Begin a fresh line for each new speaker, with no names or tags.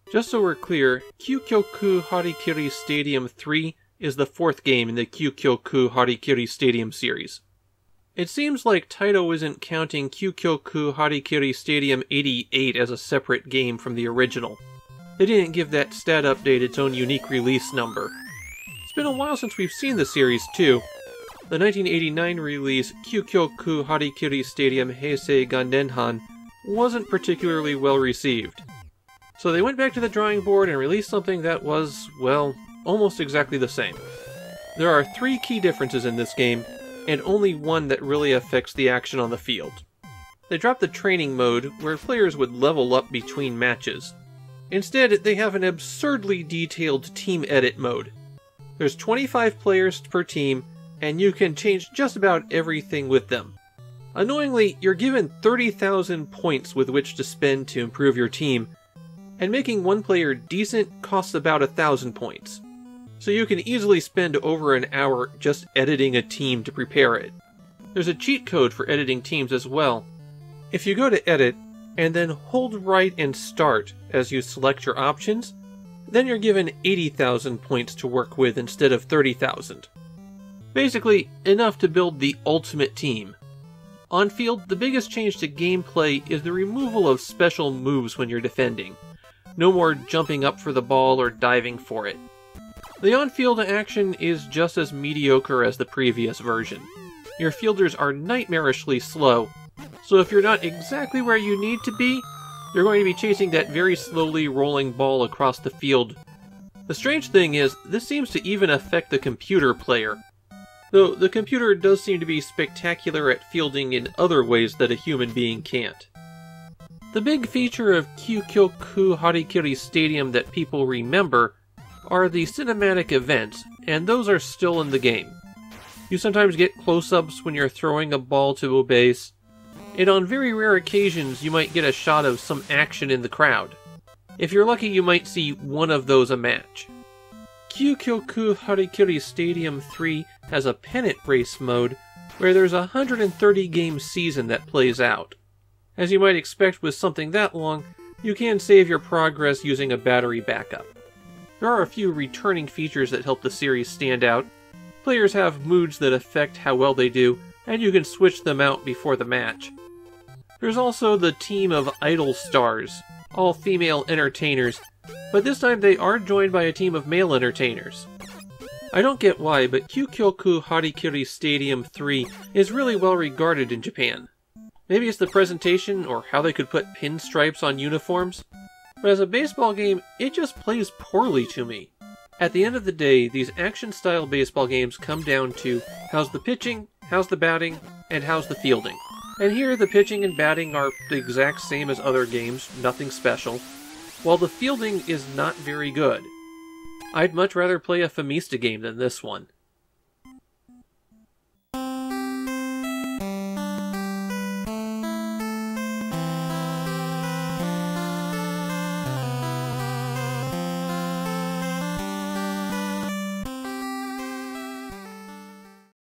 Just so we're clear, Kyuukyoku Harikiri Stadium III is the fourth game in the Kyuukyoku Harikiri Stadium series. It seems like Taito isn't counting Kyuukyoku Harikiri Stadium 88 as a separate game from the original. They didn't give that stat update its own unique release number. It's been a while since we've seen the series too. The 1989 release Kyuukyoku Harikiri Stadium Heisei Gandenhan wasn't particularly well received. So they went back to the drawing board and released something that was, well, almost exactly the same. There are 3 key differences in this game, and only one that really affects the action on the field. They dropped the training mode, where players would level up between matches. Instead, they have an absurdly detailed team edit mode. There's 25 players per team, and you can change just about everything with them. Annoyingly, you're given 30,000 points with which to spend to improve your team, and making one player decent costs about 1,000 points. So you can easily spend over an hour just editing a team to prepare it. There's a cheat code for editing teams as well. If you go to edit, and then hold right and start as you select your options, then you're given 80,000 points to work with instead of 30,000. Basically, enough to build the ultimate team. On field, the biggest change to gameplay is the removal of special moves when you're defending. No more jumping up for the ball or diving for it. The on-field action is just as mediocre as the previous version. Your fielders are nightmarishly slow, so if you're not exactly where you need to be, you're going to be chasing that very slowly rolling ball across the field. The strange thing is, this seems to even affect the computer player. Though the computer does seem to be spectacular at fielding in other ways that a human being can't. The big feature of Kyuukyoku Harikiri Stadium that people remember are the cinematic events, and those are still in the game. You sometimes get close-ups when you're throwing a ball to a base, and on very rare occasions you might get a shot of some action in the crowd. If you're lucky, you might see one of those a match. Kyuukyoku Harikiri Stadium III has a pennant race mode where there's a 130-game season that plays out. As you might expect with something that long, you can save your progress using a battery backup. There are a few returning features that help the series stand out. Players have moods that affect how well they do, and you can switch them out before the match. There's also the team of idol stars, all female entertainers, but this time they are joined by a team of male entertainers. I don't get why, but Kyuukyoku Harikiri Stadium III is really well regarded in Japan. Maybe it's the presentation, or how they could put pinstripes on uniforms, but as a baseball game, it just plays poorly to me. At the end of the day, these action-style baseball games come down to how's the pitching, how's the batting, and how's the fielding. And here, the pitching and batting are the exact same as other games, nothing special, while the fielding is not very good. I'd much rather play a Famista game than this one.